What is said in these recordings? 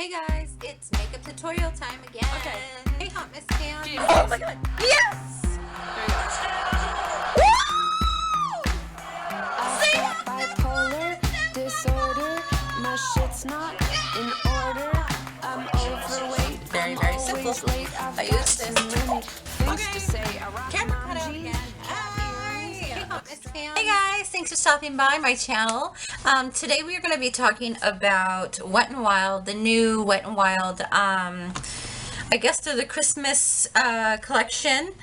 Hey guys, it's makeup tutorial time again. Okay. Hey Hot Miss Cam. Oh my god. Yes! There you I got bipolar disorder. My shit's not in order. I'm overweight. Very, I'm very always simple. late. I've I got use this. too many things to say. I rock Camera my cut out jeans, again. cat earrings. Hey Hot Miss Cam. Hey guys, thanks for stopping by my channel. Today we are going to be talking about Wet n Wild, the new Wet n Wild, I guess they're the Christmas collection.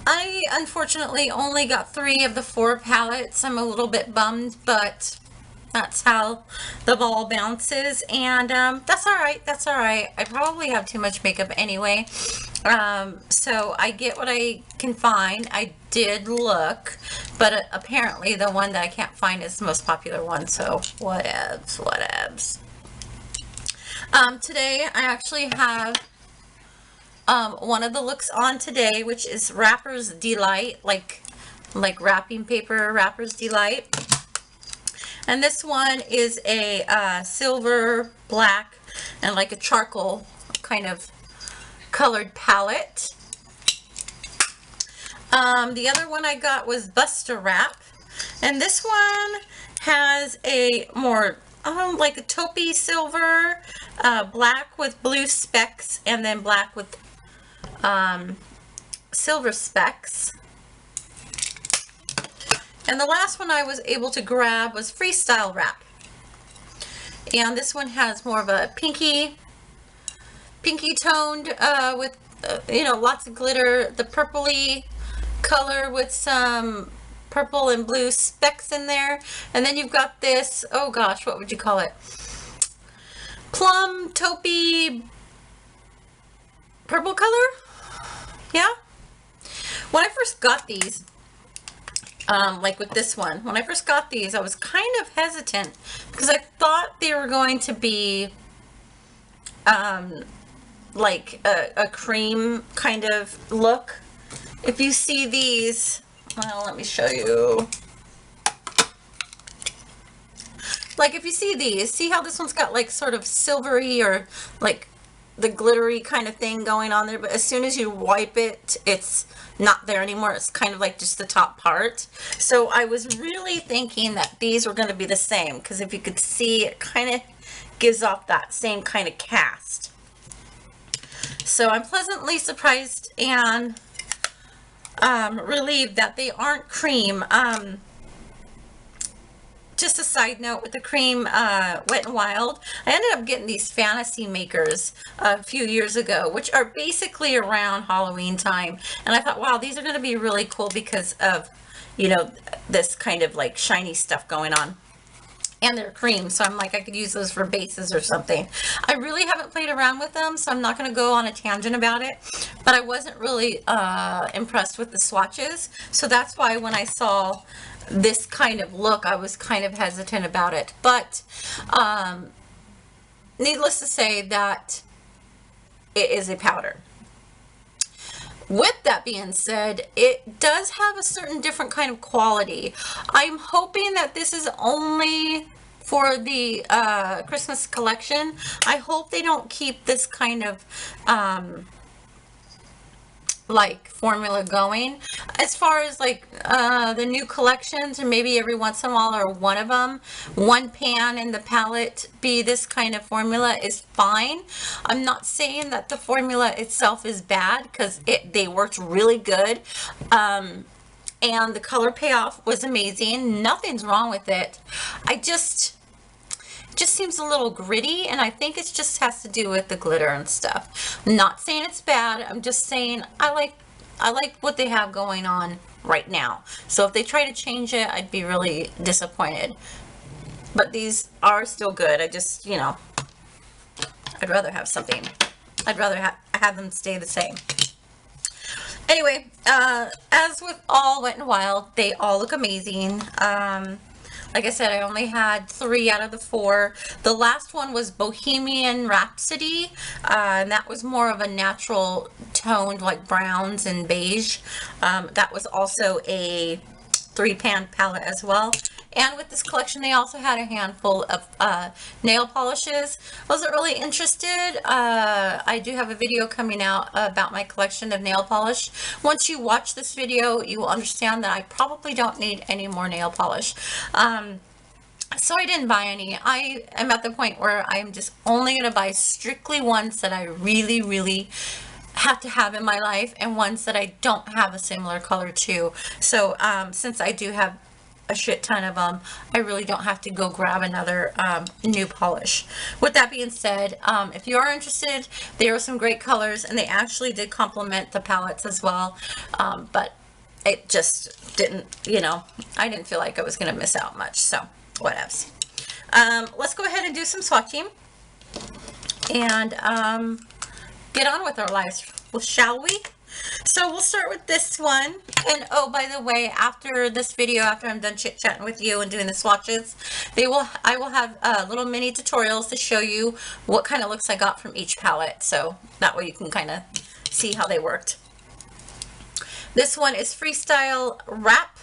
I unfortunately only got 3 of the 4 palettes. I'm a little bit bummed, but that's how the ball bounces, and that's alright, that's alright. I probably have too much makeup anyway, so I get what I can find. I did look, but apparently the one that I can't find is the most popular one, so whatevs, whatevs. Today I actually have one of the looks on today, which is Wrapper's Delight, like wrapping paper Wrapper's Delight. And this one is a silver, black, and like a charcoal kind of colored palette. The other one I got was Buster Wrap. And this one has a more, like a taupey silver, black with blue specks, and then black with silver specks. And the last one I was able to grab was Freestyle Wrap. And this one has more of a pinky toned with, you know, lots of glitter. The purpley color with some purple and blue specks in there. And then you've got this, oh gosh, what would you call it? Plum, taupey, purple color? Yeah? When I first got these, like with this one, when I first got these, I was kind of hesitant because I thought they were going to be like a cream kind of look. If you see these, well, let me show you. Like if you see these, see how this one's got like sort of silvery or like the glittery kind of thing going on there, but as soon as you wipe it, it's not there anymore. It's kind of like just the top part. So I was really thinking that these were going to be the same, because if you could see, it kind of gives off that same kind of cast. So I'm pleasantly surprised and relieved that they aren't cream. Just a side note with the cream Wet n Wild, I ended up getting these fantasy makers a few years ago, which are basically around Halloween time. And I thought, wow, these are going to be really cool because of, you know, this kind of like shiny stuff going on. And they're cream, so I'm like, I could use those for bases or something. I really haven't played around with them, so I'm not going to go on a tangent about it. But I wasn't really impressed with the swatches. So that's why when I saw this kind of look, I was kind of hesitant about it. But needless to say that it is a powder. With that being said, it does have a certain different kind of quality. I'm hoping that this is only for the Christmas collection. I hope they don't keep this kind of like formula going. As far as like the new collections, or maybe every once in a while, or one of them, one pan in the palette be this kind of formula is fine. I'm not saying that the formula itself is bad, because they worked really good, and the color payoff was amazing. Nothing's wrong with it. It just seems a little gritty, and I think it just has to do with the glitter and stuff. I'm not saying it's bad. I'm just saying I like what they have going on right now. So if they try to change it, I'd be really disappointed. But these are still good. I just, you know, I'd rather have something. I'd rather have them stay the same. Anyway, as with all Wet n Wild, they all look amazing. Like I said, I only had 3 out of the 4. The last one was Bohemian Rhapsody, and that was more of a natural toned, like browns and beige. That was also a 3-pan palette as well. And with this collection, they also had a handful of nail polishes. Wasn't really interested. I do have a video coming out about my collection of nail polish. Once you watch this video, you will understand that I probably don't need any more nail polish. So I didn't buy any. I am at the point where I'm just only going to buy strictly ones that I really, really have to have in my life, and ones that I don't have a similar color to. So since I do have a shit ton of them, I really don't have to go grab another new polish. With that being said, if you are interested, there are some great colors, and they actually did complement the palettes as well, but it just didn't, you know, I didn't feel like I was going to miss out much, so whatevs. Let's go ahead and do some swatching and get on with our lives, shall we? So we'll start with this one. And oh, by the way, after this video, after I'm done chit-chatting with you and doing the swatches, I will have little mini tutorials to show you what kind of looks I got from each palette, so that way you can kind of see how they worked. This one is Freestyle Wrap.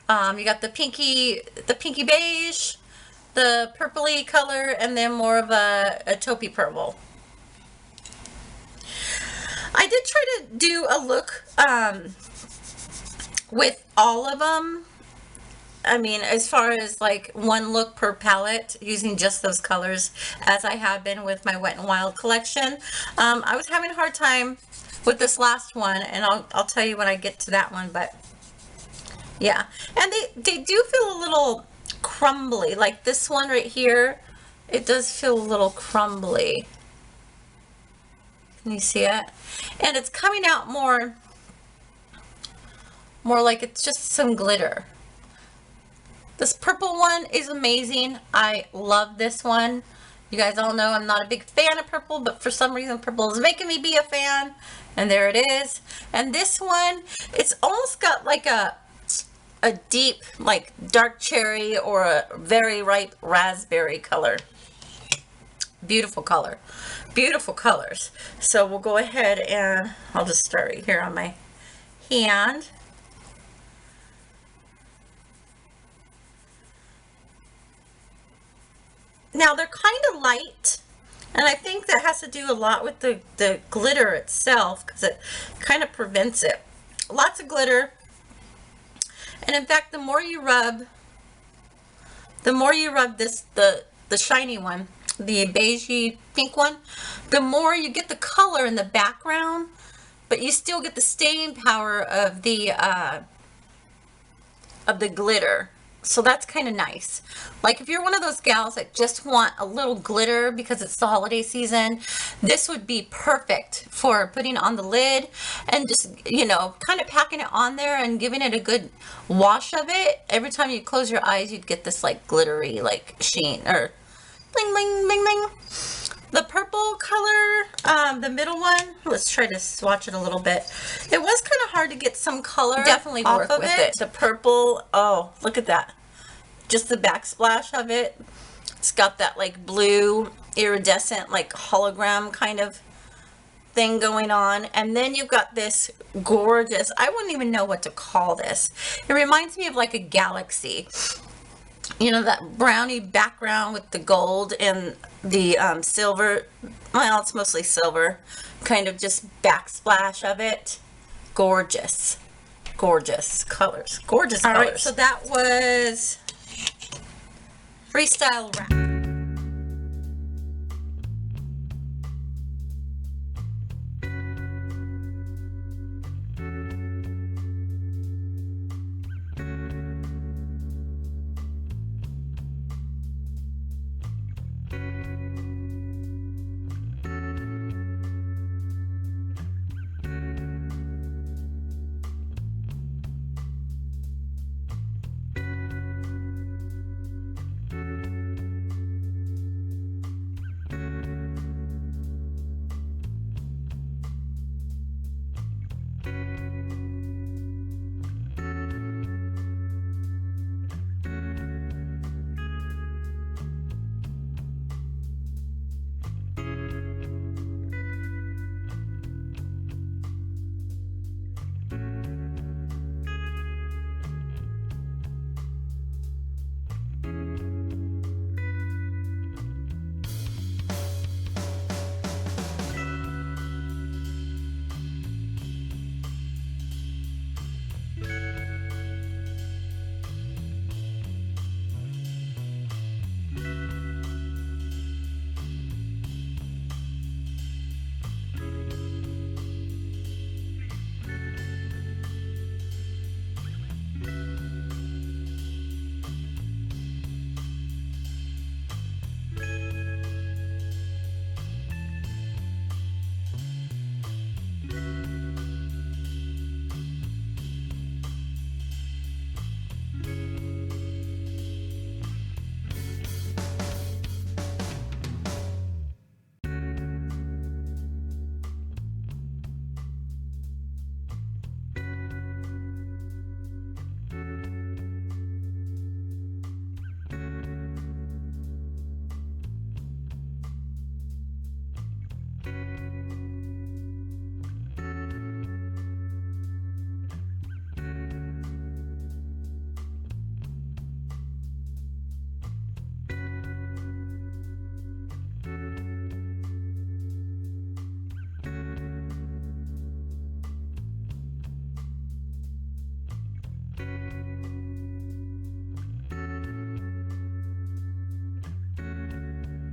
You got the pinky beige, the purpley color, and then more of a taupey purple. I did try to do a look with all of them. I mean, as far as like one look per palette, using just those colors, as I have been with my Wet n Wild collection. I was having a hard time with this last one, and I'll tell you when I get to that one, but yeah. And they do feel a little crumbly, like this one right here. It does feel a little crumbly. Can you see it? And it's coming out more like it's just some glitter. This purple one is amazing. I love this one. You guys all know I'm not a big fan of purple, but for some reason purple is making me be a fan. And there it is. And this one, it's almost got like a deep, like dark cherry or a very ripe raspberry color. Beautiful color. Beautiful colors. So we'll go ahead and I'll just start right here on my hand. Now they're kind of light, and I think that has to do a lot with the glitter itself, because it kind of prevents it. Lots of glitter. And in fact, the more you rub this, the shiny one, the beigey pink one, the more you get the color in the background, but you still get the staying power of the glitter. So that's kind of nice. Like if you're one of those gals that just want a little glitter because it's the holiday season, this would be perfect for putting on the lid and just, you know, kind of packing it on there and giving it a good wash of it. Every time you close your eyes, you'd get this like glittery like sheen, or bling bling bling bling. The purple color, the middle one, let's try to swatch it a little bit. It was kind of hard to get some color. Definitely work with it. The purple, oh, look at that. Just the backsplash of it. It's got that like blue iridescent like hologram kind of thing going on. And then you've got this gorgeous, I wouldn't even know what to call this. It reminds me of like a galaxy. You know, that brownie background with the gold and the silver. Well, it's mostly silver. Kind of just backsplash of it. Gorgeous. Gorgeous colors. Gorgeous colors. All right, so that was Freestyle Wrap.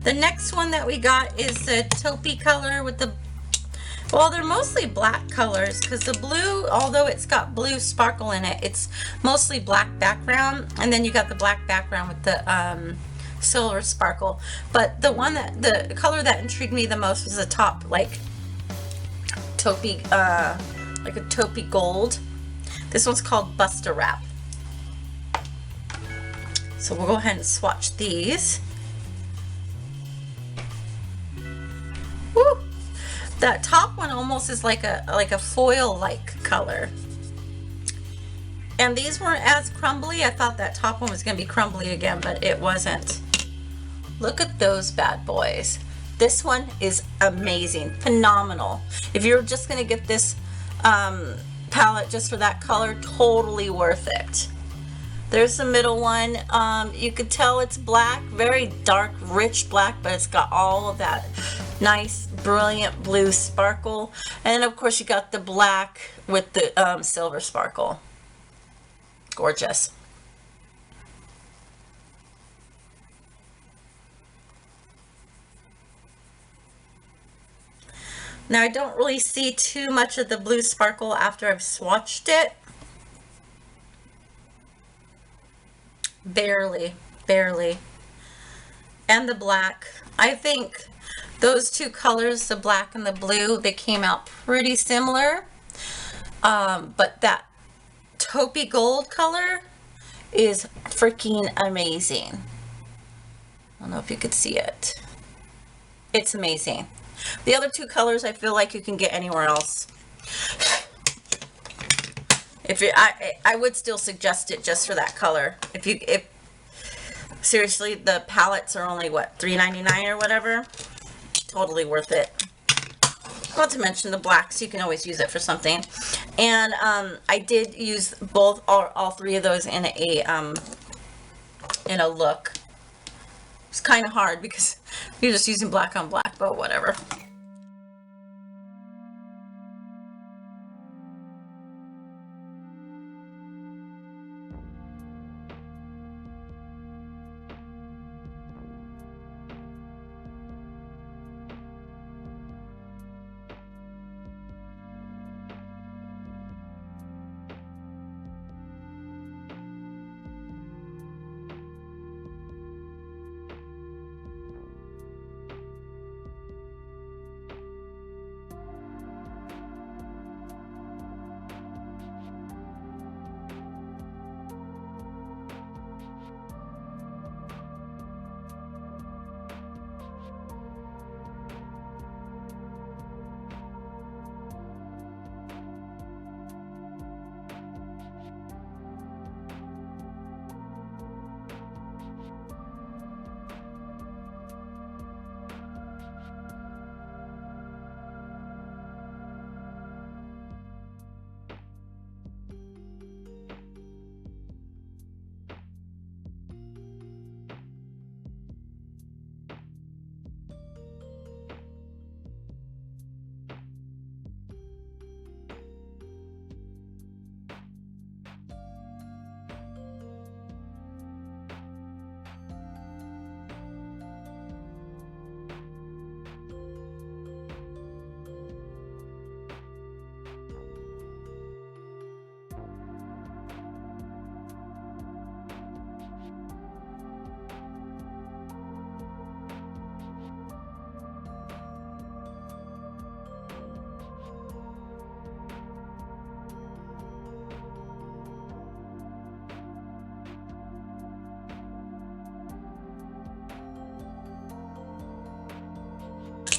The next one that we got is the taupey color with the, well, they're mostly black colors because the blue, although it's got blue sparkle in it, it's mostly black background, and then you got the black background with the silver sparkle. But the one that, the color that intrigued me the most was the top, like taupey, like a taupey gold. This one's called Busta Wrap. So we'll go ahead and swatch these. Woo! That top one almost is like a foil-like color. And these weren't as crumbly. I thought that top one was going to be crumbly again, but it wasn't. Look at those bad boys. This one is amazing, phenomenal. If you're just going to get this palette just for that color, totally worth it. There's the middle one. You could tell it's black, very dark, rich black, but it's got all of that nice, brilliant blue sparkle. And then, of course, you got the black with the silver sparkle. Gorgeous. Now, I don't really see too much of the blue sparkle after I've swatched it. Barely, barely. And the black. I think those two colors, the black and the blue, they came out pretty similar. But that taupey gold color is freaking amazing. I don't know if you could see it. It's amazing. The other two colors I feel like you can get anywhere else. If you, I would still suggest it just for that color. If seriously, the palettes are only what, $3.99 or whatever. Totally worth it. Not to mention the blacks, you can always use it for something. And I did use both, all three of those in a look. It's kind of hard because you're just using black on black, but whatever.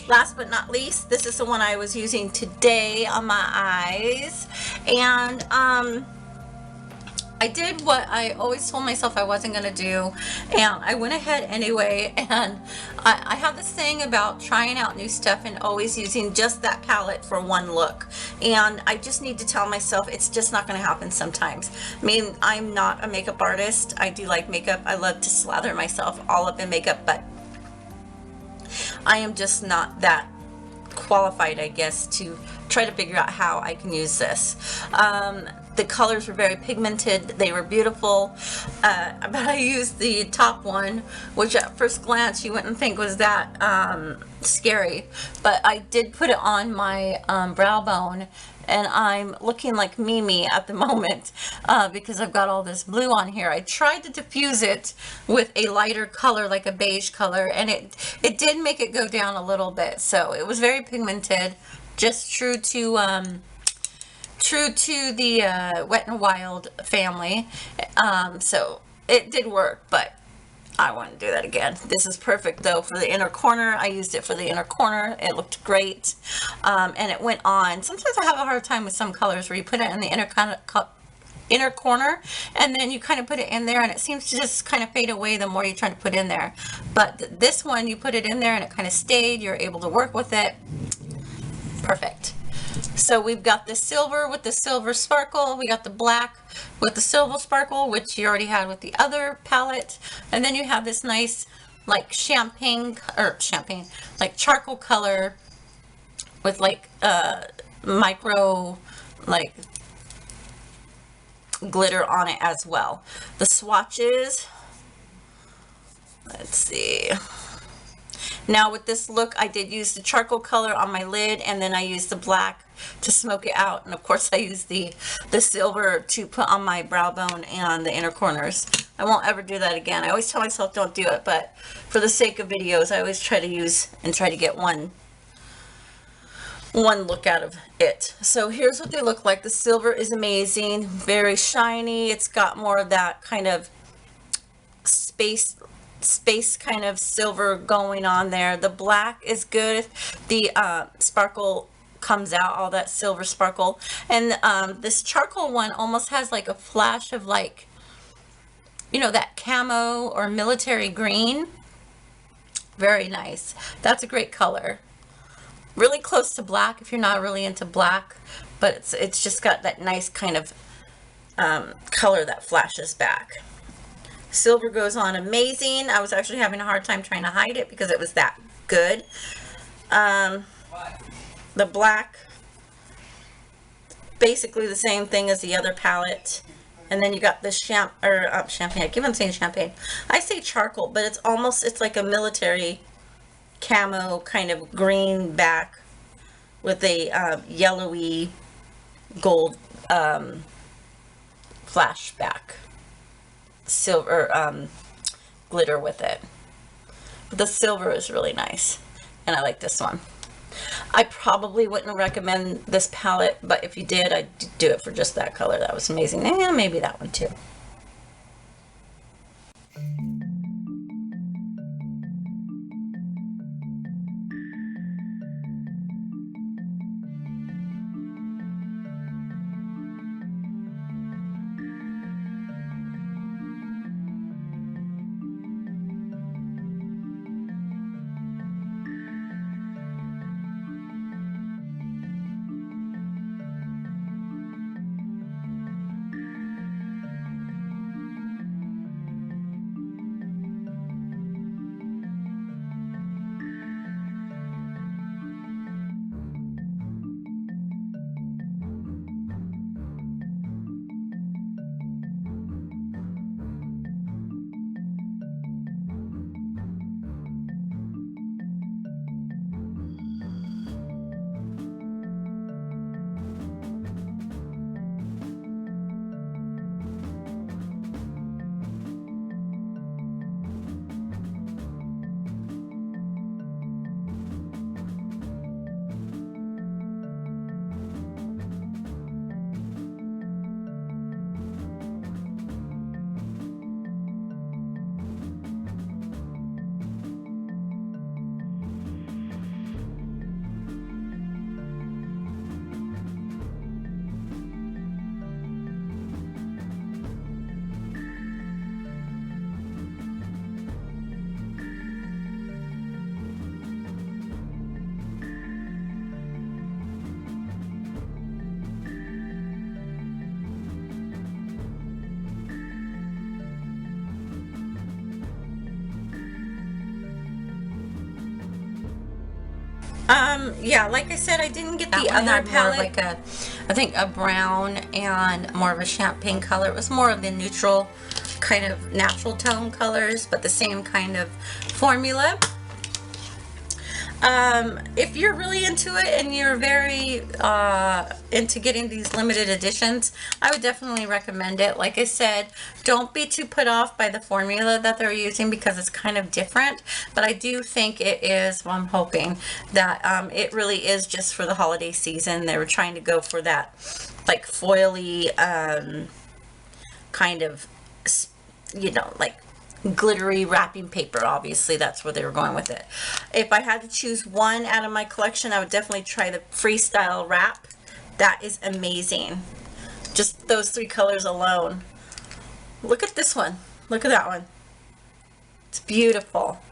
Last but not least, this is the one I was using today on my eyes, and I did what I always told myself I wasn't going to do, and I went ahead anyway. And I have this thing about trying out new stuff and always using just that palette for one look, and I just need to tell myself it's just not going to happen sometimes. I mean, I'm not a makeup artist. I do like makeup. I love to slather myself all up in makeup, but I am just not that qualified, I guess, to try to figure out how I can use this. the colors were very pigmented. They were beautiful. But I used the top one, which at first glance you wouldn't think was that scary. But I did put it on my brow bone, and I'm looking like Mimi at the moment because I've got all this blue on here. I tried to diffuse it with a lighter color, like a beige color, and it did make it go down a little bit. So it was very pigmented, just true to the Wet n Wild family. So it did work, but I wouldn't do that again. This is perfect though for the inner corner. I used it for the inner corner. It looked great. And it went on. Sometimes I have a hard time with some colors where you put it in the inner corner and then you kind of put it in there and it seems to just kind of fade away the more you try to put in there. But this one, you put it in there and it kind of stayed. You're able to work with it. Perfect. So we've got the silver with the silver sparkle. We got the black with the silver sparkle, which you already had with the other palette. And then you have this nice like champagne, like charcoal color with like micro like glitter on it as well. The swatches, let's see. Now with this look, I did use the charcoal color on my lid, and then I used the black to smoke it out. And of course I used the silver to put on my brow bone and the inner corners. I won't ever do that again. I always tell myself don't do it, but for the sake of videos, I always try to use and try to get one look out of it. So here's what they look like. The silver is amazing, very shiny. It's got more of that kind of space kind of silver going on there. The black is good. The sparkle comes out, all that silver sparkle. And this charcoal one almost has like a flash of like, you know, that camo or military green. Very nice. That's a great color. Really close to black if you're not really into black, but it's just got that nice kind of color that flashes back. Silver goes on amazing. I was actually having a hard time trying to hide it because it was that good. The black, basically the same thing as the other palette. And then you got this champagne. I keep on saying champagne. I say charcoal, but it's like a military camo kind of green back with a yellowy gold flashback. Silver glitter with it. But the silver is really nice, and I like this one. I probably wouldn't recommend this palette, but if you did, I'd do it for just that color. That was amazing. And maybe that one too. Yeah, like I said, I didn't get That the one other had more palette. of like a, I think a brown and more of a champagne color. It was more of the neutral kind of natural tone colors, but the same kind of formula. If you're really into it and you're very into getting these limited editions, I would definitely recommend it. Like I said, don't be too put off by the formula that they're using because it's kind of different, but I do think it is, well, I'm hoping that it really is just for the holiday season. They were trying to go for that like foily kind of, you know, like glittery wrapping paper. Obviously that's where they were going with it. If I had to choose one out of my collection, I would definitely try the freestyle wrap. That is amazing. Just those 3 colors alone. Look at this one. Look at that one. It's beautiful.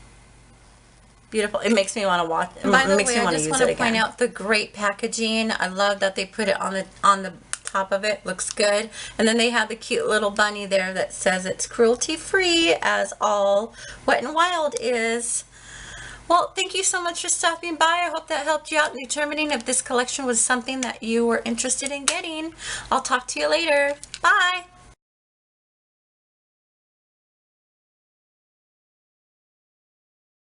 Beautiful. It makes me want to watch. By the It makes way, me I want to just use want it to point again. out the great packaging. I love that they put it on the top of it. Looks good. And then they have the cute little bunny there that says it's cruelty free, as all Wet n Wild is. Well, thank you so much for stopping by. I hope that helped you out in determining if this collection was something that you were interested in getting. I'll talk to you later. Bye.